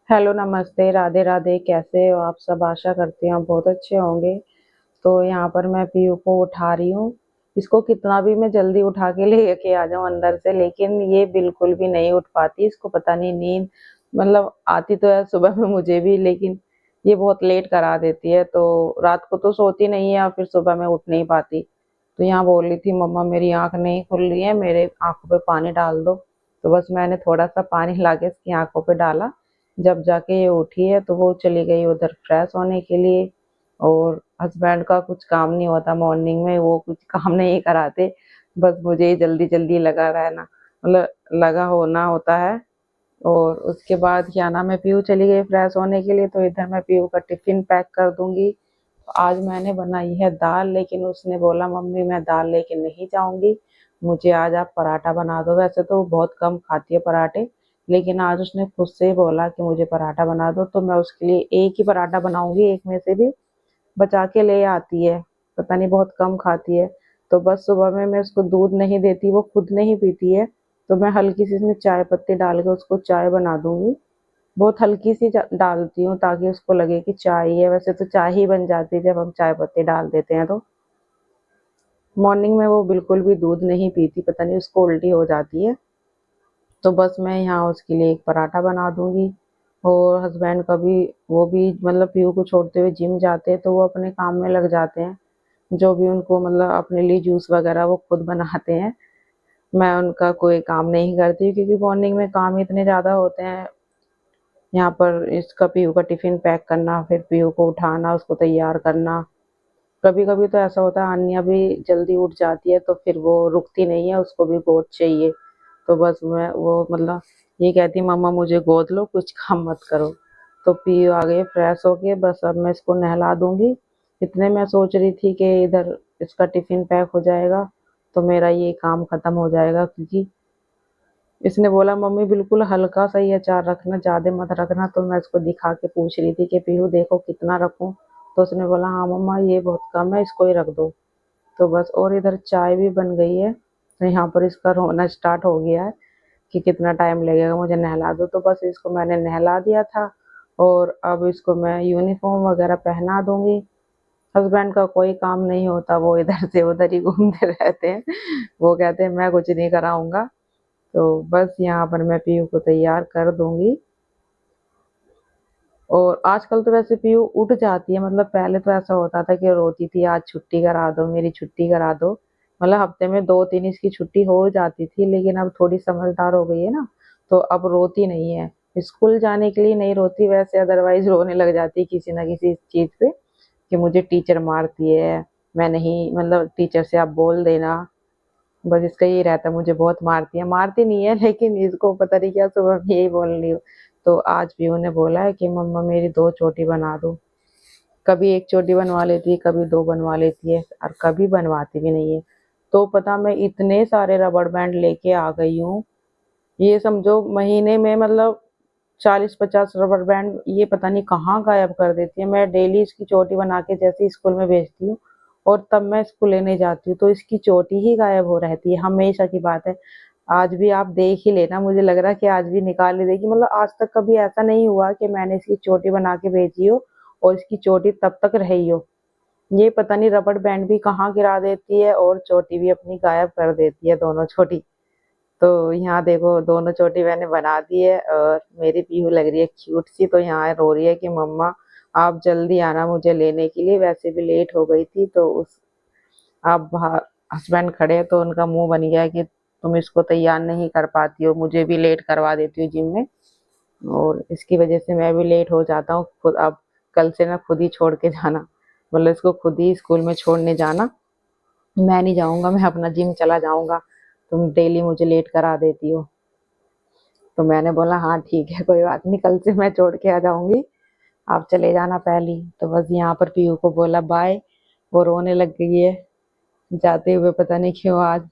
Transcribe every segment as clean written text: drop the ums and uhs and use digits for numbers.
Hello, नमस्ते, राधे राधे। कैसे हो आप सब? आशा करती हूँ आप बहुत अच्छे होंगे। तो यहाँ पर मैं पीयू को उठा रही हूँ। इसको कितना भी मैं जल्दी उठा के लेके आ जाऊँ अंदर से, लेकिन ये बिल्कुल भी नहीं उठ पाती। इसको पता नहीं नींद मतलब आती तो है सुबह में मुझे भी, लेकिन ये बहुत लेट करा देती है। तो रात को तो सोती नहीं है और फिर सुबह में उठ नहीं पाती। तो यहाँ बोल रही थी, मम्मा मेरी आँख नहीं खुल रही है, मेरे आँखों पे पानी डाल दो। तो बस मैंने थोड़ा सा पानी लाके इसकी आँखों पे डाला। जब जाके ये उठी है तो वो चली गई उधर फ्रेश होने के लिए। और हस्बैंड का कुछ काम नहीं होता मॉर्निंग में, वो कुछ काम नहीं कराते। बस मुझे ही जल्दी जल्दी लगा रहना मतलब लगा होना होता है। और उसके बाद क्या नाम है, पीयू चली गई फ्रेश होने के लिए, तो इधर मैं पीयू का टिफिन पैक कर दूंगी। आज मैंने बनाई है दाल, लेकिन उसने बोला मम्मी मैं दाल लेके नहीं जाऊंगी, मुझे आज आप पराठा बना दो। वैसे तो वो बहुत कम खाती है पराठे, लेकिन आज उसने खुद से ही बोला कि मुझे पराठा बना दो। तो मैं उसके लिए एक ही पराठा बनाऊंगी, एक में से भी बचा के ले आती है। पता नहीं बहुत कम खाती है। तो बस सुबह में मैं उसको दूध नहीं देती, वो खुद नहीं पीती है। तो मैं हल्की सी इसमें चाय पत्ती डाल के उसको चाय बना दूंगी। बहुत हल्की सी डालती हूँ ताकि उसको लगे कि चाय ही है। वैसे तो चाय ही बन जाती है जब हम चाय पत्ती डाल देते हैं। तो मॉर्निंग में वो बिल्कुल भी दूध नहीं पीती, पता नहीं उसको उल्टी हो जाती है। तो बस मैं यहाँ उसके लिए एक पराठा बना दूंगी। और हस्बैंड का भी, वो भी मतलब पीयू को छोड़ते हुए जिम जाते हैं, तो वो अपने काम में लग जाते हैं। जो भी उनको मतलब अपने लिए जूस वगैरह वो खुद बनाते हैं। मैं उनका कोई काम नहीं करती हूँ, क्योंकि मॉर्निंग में काम इतने ज़्यादा होते हैं। यहाँ पर इसका पीयू का टिफिन पैक करना, फिर पीयू को उठाना, उसको तैयार करना। कभी कभी तो ऐसा होता है अन्या भी जल्दी उठ जाती है, तो फिर वो रुकती नहीं है, उसको भी गोद चाहिए। तो बस मैं वो मतलब ये कहती मम्मा मुझे गोद लो, कुछ काम मत करो। तो पीयू आ गई फ्रेश होके, बस अब मैं इसको नहला दूंगी। इतने मैं सोच रही थी कि इधर इसका टिफिन पैक हो जाएगा तो मेरा ये काम खत्म हो जाएगा, क्योंकि इसने बोला मम्मी बिल्कुल हल्का सा ही अचार रखना, ज्यादा मत रखना। तो मैं इसको दिखा के पूछ रही थी कि पीहू देखो कितना रखूं। तो उसने बोला हाँ मम्मा ये बहुत कम है, इसको ही रख दो। तो बस, और इधर चाय भी बन गई है। तो यहाँ पर इसका रोना स्टार्ट हो गया है कि कितना टाइम लगेगा, मुझे नहला दो। तो बस इसको मैंने नहला दिया था, और अब इसको मैं यूनिफॉर्म वगैरह पहना दूंगी। हस्बैंड का कोई काम नहीं होता, वो इधर से उधर ही घूमते रहते हैं। वो कहते हैं मैं कुछ नहीं कराऊंगा। तो बस यहाँ पर मैं पीयू को तैयार कर दूंगी। और आजकल तो वैसे पीयू उठ जाती है, मतलब पहले तो ऐसा होता था कि रोती थी आज छुट्टी करा दो, मेरी छुट्टी करा दो। मतलब हफ्ते में 2-3 इसकी छुट्टी हो जाती थी, लेकिन अब थोड़ी समझदार हो गई है ना, तो अब रोती नहीं है। स्कूल जाने के लिए नहीं रोती वैसे, अदरवाइज रोने लग जाती है किसी ना किसी चीज पे, कि मुझे टीचर मारती है, मैं नहीं मतलब टीचर से आप बोल देना। बस इसका यही रहता है, मुझे बहुत मारती है। मारती नहीं है लेकिन इसको पता नहीं क्या सुबह भी यही बोल रही हूँ। तो आज भी उन्हें बोला है कि मम्मा मेरी 2 चोटी बना दो। कभी 1 चोटी बनवा लेती है, कभी 2 बनवा लेती है, और कभी बनवाती भी नहीं है। तो पता मैं इतने सारे रबड़ बैंड लेके आ गई हूँ, ये समझो महीने में मतलब 40-50 रबर बैंड ये पता नहीं कहाँ गायब कर देती है। मैं डेली इसकी चोटी बना के जैसे स्कूल में भेजती हूँ, और तब मैं इसको लेने जाती हूँ तो इसकी चोटी ही गायब हो रहती है, हमेशा की बात है। आज भी आप देख ही लेना, मुझे लग रहा है कि आज भी निकाल ही देगी। मतलब आज तक कभी ऐसा नहीं हुआ कि मैंने इसकी चोटी बना के भेजी हो और इसकी चोटी तब तक रही हो। ये पता नहीं रबड़ बैंड भी कहाँ गिरा देती है, और चोटी भी अपनी गायब कर देती है, दोनों चोटी। तो यहाँ देखो दोनों चोटी मैंने बना दी है, और मेरी पीहू लग रही है क्यूट सी। तो यहाँ रो रही है कि मम्मा आप जल्दी आना मुझे लेने के लिए, वैसे भी लेट हो गई थी। तो उस आप बाहर हस्बैंड खड़े हैं, तो उनका मुंह बन गया है कि तुम इसको तैयार नहीं कर पाती हो, मुझे भी लेट करवा देती हो जिम में। और इसकी वजह से मैं भी लेट हो जाता हूँ खुद। अब कल से ना खुद ही छोड़ के जाना, मतलब इसको खुद ही स्कूल में छोड़ने जाना। मैं नहीं जाऊंगा, मैं अपना जिम चला जाऊंगा, तुम डेली मुझे लेट करा देती हो। तो मैंने बोला हाँ ठीक है, कोई बात नहीं, कल से मैं छोड़ के आ जाऊंगी, आप चले जाना पहले ही। तो बस यहाँ पर पीयू को बोला बाय, वो रोने लग गई है जाते हुए। पता नहीं क्यों आज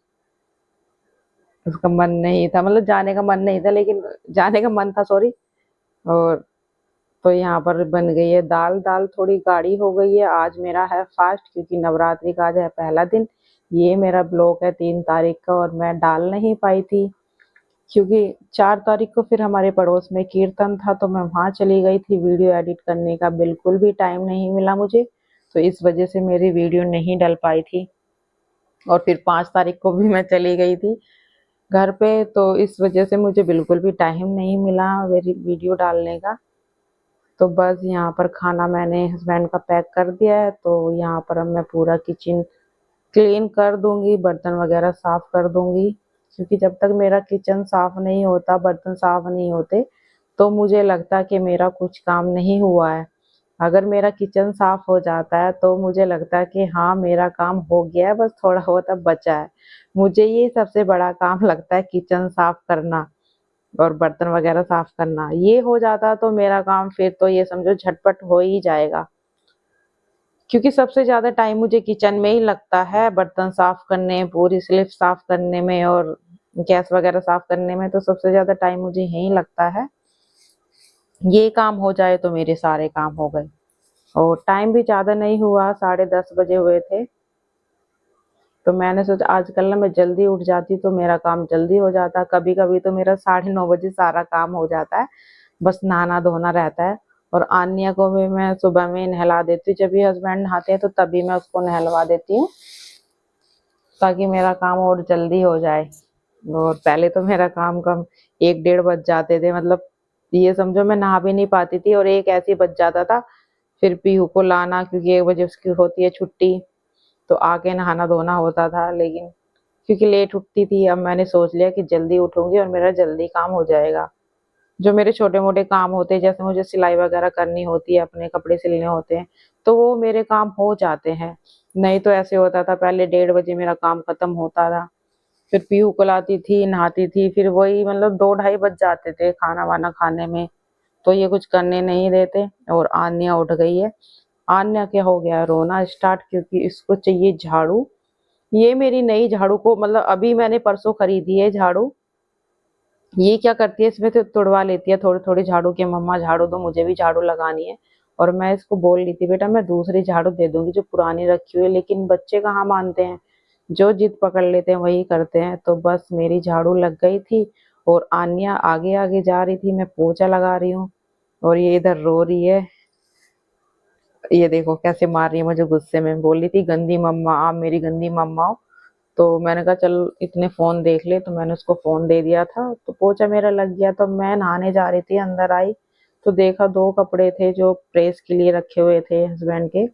उसका मन नहीं था, मतलब जाने का मन नहीं था, लेकिन जाने का मन था, सॉरी। और तो यहाँ पर बन गई है दाल। दाल थोड़ी गाढ़ी हो गई है, आज मेरा है फास्ट, क्योंकि नवरात्रि का आज है पहला दिन। ये मेरा ब्लॉक है 3 तारीख का, और मैं डाल नहीं पाई थी। क्योंकि 4 तारीख को फिर हमारे पड़ोस में कीर्तन था, तो मैं वहाँ चली गई थी। वीडियो एडिट करने का बिल्कुल भी टाइम नहीं मिला मुझे, तो इस वजह से मेरी वीडियो नहीं डल पाई थी। और फिर 5 तारीख को भी मैं चली गई थी घर पे, तो इस वजह से मुझे बिल्कुल भी टाइम नहीं मिला मेरी वीडियो डालने का। तो बस यहाँ पर खाना मैंने हस्बैंड का पैक कर दिया है, तो यहाँ पर अब मैं पूरा किचन क्लीन कर दूंगी, बर्तन वगैरह साफ कर दूंगी। क्योंकि जब तक मेरा किचन साफ नहीं होता, बर्तन साफ नहीं होते, तो मुझे लगता है कि मेरा कुछ काम नहीं हुआ है। अगर मेरा किचन साफ हो जाता है तो मुझे लगता है कि हाँ, मेरा काम हो गया है, बस थोड़ा बहुत अब बचा है। मुझे ये सबसे बड़ा काम लगता है, किचन साफ करना और बर्तन वगैरह साफ करना। ये हो जाता तो मेरा काम फिर तो ये समझो झटपट हो ही जाएगा। क्योंकि सबसे ज़्यादा टाइम मुझे किचन में ही लगता है, बर्तन साफ करने, पूरी स्लिप साफ करने में और गैस वगैरह साफ करने में, तो सबसे ज़्यादा टाइम मुझे यहीं लगता है। ये काम हो जाए तो मेरे सारे काम हो गए। और टाइम भी ज़्यादा नहीं हुआ, 10:30 बजे हुए थे। तो मैंने सोचा आजकल ना मैं जल्दी उठ जाती तो मेरा काम जल्दी हो जाता। कभी-कभी तो मेरा 9:30 बजे सारा काम हो जाता है, बस नहाना-धोना रहता है। और आन्या को भी मैं सुबह में नहला देती हूँ, जब भी हस्बैंड नहाते हैं तो तभी मैं उसको नहलवा देती हूँ, ताकि मेरा काम और जल्दी हो जाए। और पहले तो मेरा काम कम 1 डेढ़ बज जाते थे, मतलब ये समझो मैं नहा भी नहीं पाती थी और 1 ऐसे ही बज जाता था। फिर पीहू को लाना, क्योंकि 1 बजे उसकी होती है छुट्टी, तो आके नहाना-धोना होता था। लेकिन क्योंकि लेट उठती थी, अब मैंने सोच लिया कि जल्दी उठूँगी और मेरा जल्दी काम हो जाएगा। जो मेरे छोटे-मोटे काम होते हैं, जैसे मुझे सिलाई वगैरह करनी होती है, अपने कपड़े सिलने होते हैं, तो वो मेरे काम हो जाते हैं। नहीं तो ऐसे होता था, पहले 1:30 मेरा काम खत्म होता था। फिर पीहू को लाती थी, नहाती थी, फिर वही मतलब 2 ढाई बज जाते थे खाना-वाना खाने में, तो ये कुछ करने नहीं देते। और आन्या उठ गई है। आन्या क्या हो गया, रोना स्टार्ट, क्योंकि इसको चाहिए झाड़ू। ये मेरी नई झाड़ू को मतलब अभी मैंने परसों खरीदी है झाड़ू। ये क्या करती है, इसमें तो तुड़वा लेती है थोड़ी-थोड़ी झाड़ू कि मम्मा झाड़ू दो, मुझे भी झाड़ू लगानी है। और मैं इसको बोल रही थी बेटा मैं दूसरी झाड़ू दे दूँगी जो पुरानी रखी हुई है, लेकिन बच्चे कहाँ मानते हैं। जो जिद पकड़ लेते हैं वही करते हैं। तो बस मेरी झाड़ू लग गई थी और आन्या आगे-आगे जा रही थी, मैं पोछा लगा रही हूँ और ये इधर रो रही है। ये देखो कैसे मार रही है मुझे गुस्से में, बोल रही थी गंदी मम्मा, आप मेरी गंदी मम्मा हो। तो मैंने कहा चल इतने फ़ोन देख ले, तो मैंने उसको फ़ोन दे दिया था, तो पोछा मेरा लग गया। तो मैं नहाने जा रही थी, अंदर आई, तो देखा 2 कपड़े थे जो प्रेस के लिए रखे हुए थे हस्बैंड के।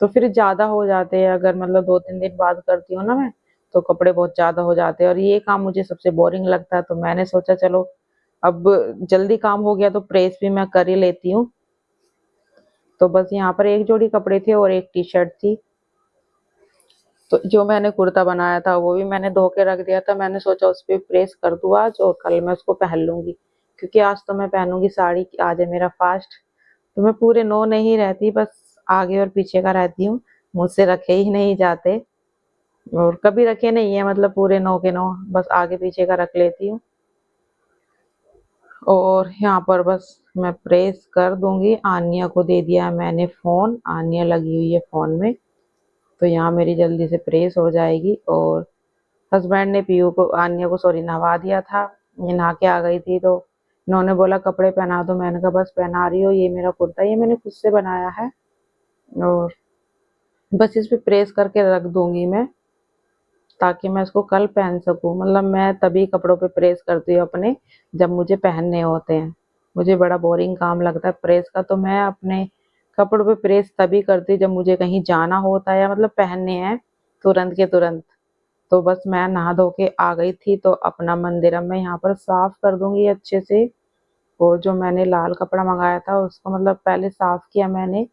तो फिर ज़्यादा हो जाते हैं, अगर मतलब 2-3 दिन बाद करती हूँ ना मैं, तो कपड़े बहुत ज़्यादा हो जाते हैं और ये काम मुझे सबसे बोरिंग लगता है। तो मैंने सोचा चलो अब जल्दी काम हो गया तो प्रेस भी मैं कर ही लेती हूँ। तो बस यहाँ पर 1 जोड़ी कपड़े थे और 1 टी-शर्ट थी। तो जो मैंने कुर्ता बनाया था वो भी मैंने धो के रख दिया था। मैंने सोचा उस पे प्रेस कर दूँ आज और कल मैं उसको पहन लूँगी। क्योंकि आज तो मैं पहनूँगी साड़ी, आज है मेरा फास्ट। तो मैं पूरे 9 नहीं रहती, बस आगे और पीछे का रहती हूँ। मुझसे रखे ही नहीं जाते और कभी रखे नहीं है, मतलब पूरे 9 के 9 बस आगे पीछे का रख लेती हूँ। और यहाँ पर बस मैं प्रेस कर दूँगी। आन्या को दे दिया है मैंने फ़ोन, आन्या लगी हुई है फ़ोन में। तो यहाँ मेरी जल्दी से प्रेस हो जाएगी। और हस्बैंड ने पीयू को, आन्या को सॉरी, नहवा दिया था। ये नहा के आ गई थी, तो इन्होंने बोला कपड़े पहना दो, मैंने कहा बस पहना रही हो। ये मेरा कुर्ता ये मैंने खुद से बनाया है और बस इस पे प्रेस करके रख दूंगी मैं, ताकि मैं इसको कल पहन सकूं। मतलब मैं तभी कपड़ों पे प्रेस करती हूँ अपने, जब मुझे पहनने होते हैं। मुझे बड़ा बोरिंग काम लगता है प्रेस का, तो मैं अपने कपड़ों पे प्रेस तभी करती हूँ जब मुझे कहीं जाना होता है या मतलब पहनने हैं तुरंत के तुरंत। तो बस मैं नहा धो के आ गई थी, तो अपना मंदिर अब मैं यहाँ पर साफ कर दूंगी अच्छे से। और जो मैंने लाल कपड़ा मंगाया था उसको मतलब पहले साफ किया मैंने,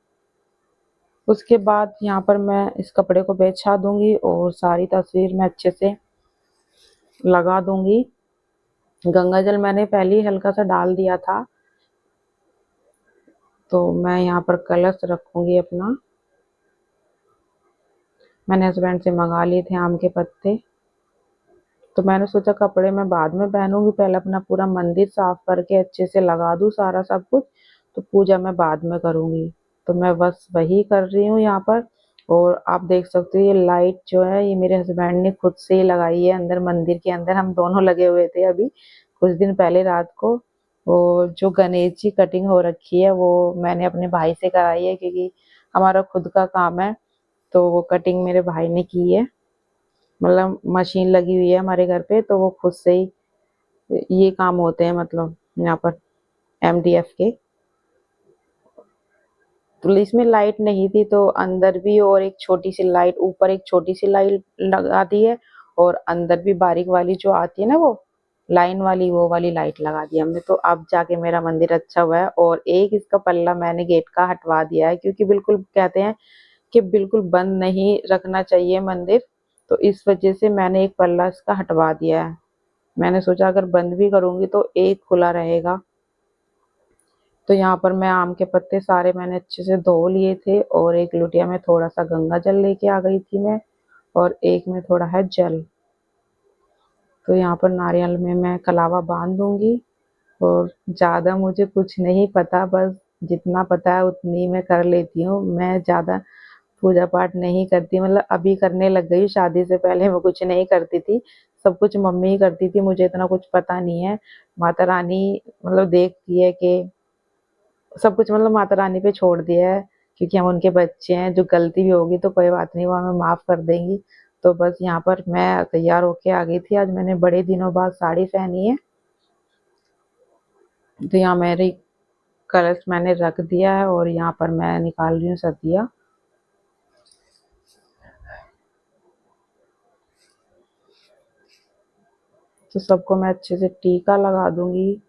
उसके बाद यहाँ पर मैं इस कपड़े को बिछा दूंगी और सारी तस्वीर में अच्छे से लगा दूंगी। गंगा जल मैंने पहले ही हल्का सा डाल दिया था। तो मैं यहाँ पर कलश रखूंगी अपना। मैंने हस्बैंड से मंगा लिए थे आम के पत्ते, तो मैंने सोचा कपड़े मैं बाद में पहनूंगी, पहले अपना पूरा मंदिर साफ करके अच्छे से लगा दूं सारा सब कुछ, तो पूजा मैं बाद में करूंगी। तो मैं बस वही कर रही हूँ यहाँ पर। और आप देख सकते हो ये लाइट जो है ये मेरे हस्बैंड ने खुद से ही लगाई है अंदर मंदिर के अंदर, हम दोनों लगे हुए थे अभी। कुछ दिन पहले रात को वो जो गणेश जी कटिंग हो रखी है वो मैंने अपने भाई से कराई है, क्योंकि हमारा खुद का काम है। तो वो कटिंग मेरे भाई ने की है, मतलब मशीन लगी हुई है हमारे घर पे, तो वो खुद से ही ये काम होते हैं, मतलब यहाँ पर एमडीएफ के। तो इसमें लाइट नहीं थी, तो अंदर भी और एक छोटी सी लाइट, ऊपर एक छोटी सी लाइट लगा दी है, और अंदर भी बारीक वाली जो आती है ना वो लाइन वाली, वो वाली लाइट लगा दी हमने। तो अब जाके मेरा मंदिर अच्छा हुआ है। और एक इसका पल्ला मैंने गेट का हटवा दिया है, क्योंकि बिल्कुल कहते हैं कि बिल्कुल बंद नहीं रखना चाहिए मंदिर, तो इस वजह से मैंने एक पल्ला इसका हटवा दिया है। मैंने सोचा अगर बंद भी करूंगी तो एक खुला रहेगा। तो यहाँ पर मैं आम के पत्ते सारे मैंने अच्छे से धो लिए थे, और एक लुटिया में थोड़ा सा गंगा जल लेके आ गई थी मैं, और एक में थोड़ा है जल। तो यहाँ पर नारियल में मैं कलावा बांध दूंगी। और ज़्यादा मुझे कुछ नहीं पता, बस जितना पता है उतनी मैं कर लेती हूँ। मैं ज़्यादा पूजा पाठ नहीं करती, मतलब अभी करने लग गई, शादी से पहले मैं कुछ नहीं करती थी। सब कुछ मम्मी ही करती थी, मुझे इतना कुछ पता नहीं है। माता रानी मतलब देखती है कि सब कुछ, मतलब माता रानी पे छोड़ दिया है, क्योंकि हम उनके बच्चे हैं। जो गलती भी होगी तो कोई बात नहीं, वो हमें माफ कर देंगी। तो बस यहाँ पर मैं तैयार होके आ गई थी। आज मैंने बड़े दिनों बाद साड़ी पहनी है। तो यहाँ मेरी कलश मैंने रख दिया है, और यहाँ पर मैं निकाल रही हूँ सदिया। तो सबको मैं अच्छे से टीका लगा दूंगी।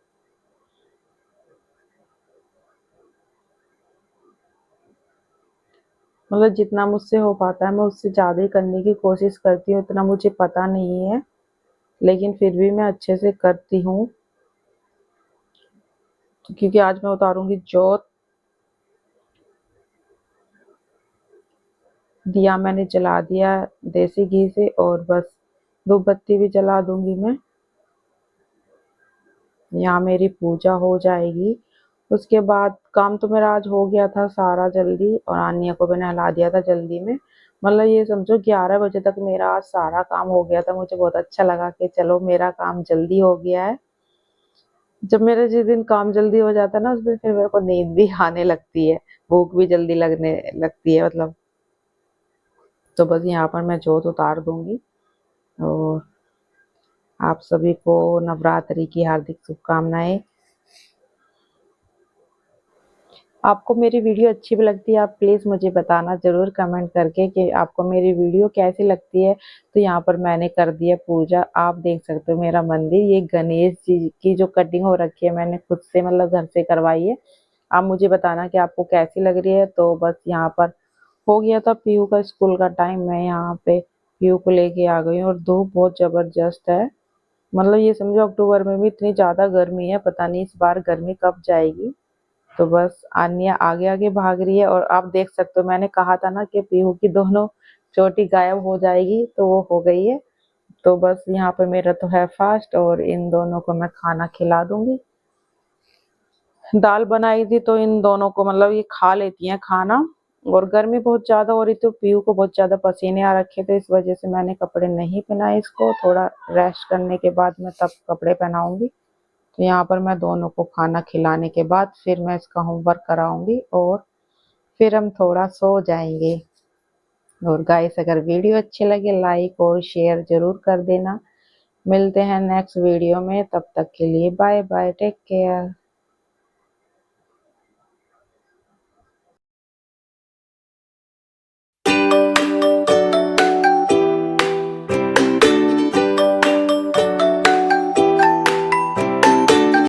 मतलब जितना मुझसे हो पाता है मैं उससे ज़्यादा ही करने की कोशिश करती हूँ। इतना मुझे पता नहीं है, लेकिन फिर भी मैं अच्छे से करती हूँ। तो क्योंकि आज मैं उतारूंगी जोत। दिया मैंने जला दिया देसी घी से, और बस धूप बत्ती भी जला दूंगी मैं। यहाँ मेरी पूजा हो जाएगी। उसके बाद काम तो मेरा आज हो गया था सारा जल्दी, और आनिया को भी नहला दिया था जल्दी में। मतलब ये समझो 11 बजे तक मेरा आज सारा काम हो गया था। मुझे बहुत अच्छा लगा कि चलो मेरा काम जल्दी हो गया है। जब मेरा जिस दिन काम जल्दी हो जाता है ना, उस दिन फिर मेरे को नींद भी आने लगती है, भूख भी जल्दी लगने लगती है मतलब। तो बस यहाँ पर मैं जोत उतार दूंगी। और आप सभी को नवरात्रि की हार्दिक शुभकामनाएं। आपको मेरी वीडियो अच्छी भी लगती है, आप प्लीज़ मुझे बताना ज़रूर कमेंट करके कि आपको मेरी वीडियो कैसी लगती है। तो यहाँ पर मैंने कर दिया पूजा। आप देख सकते हो मेरा मंदिर, ये गणेश जी की जो कटिंग हो रखी है मैंने खुद से, मतलब घर से करवाई है। आप मुझे बताना कि आपको कैसी लग रही है। तो बस यहाँ पर हो गया था पीहू का स्कूल का टाइम, मैं यहाँ पे पीहू को लेके आ गई हूँ। और धूप बहुत ज़बरदस्त है, मतलब ये समझो अक्टूबर में भी इतनी ज़्यादा गर्मी है, पता नहीं इस बार गर्मी कब जाएगी। तो बस आन्या आगे आगे भाग रही है, और आप देख सकते हो मैंने कहा था ना कि पीहू की दोनों चोटी गायब हो जाएगी, तो वो हो गई है। तो बस यहाँ पे मेरा तो है फास्ट, और इन दोनों को मैं खाना खिला दूंगी। दाल बनाई थी तो इन दोनों को, मतलब ये खा लेती हैं खाना। और गर्मी बहुत ज्यादा हो रही थी, तो पीहू को बहुत ज्यादा पसीने आ रखे थे, इस वजह से मैंने कपड़े नहीं पहनाए इसको। थोड़ा रेस्ट करने के बाद मैं तब कपड़े पहनाऊंगी। तो यहाँ पर मैं दोनों को खाना खिलाने के बाद फिर मैं इसका होमवर्क कराऊंगी, और फिर हम थोड़ा सो जाएंगे। और गाइस अगर वीडियो अच्छी लगे लाइक और शेयर जरूर कर देना। मिलते हैं नेक्स्ट वीडियो में, तब तक के लिए बाय बाय, टेक केयर।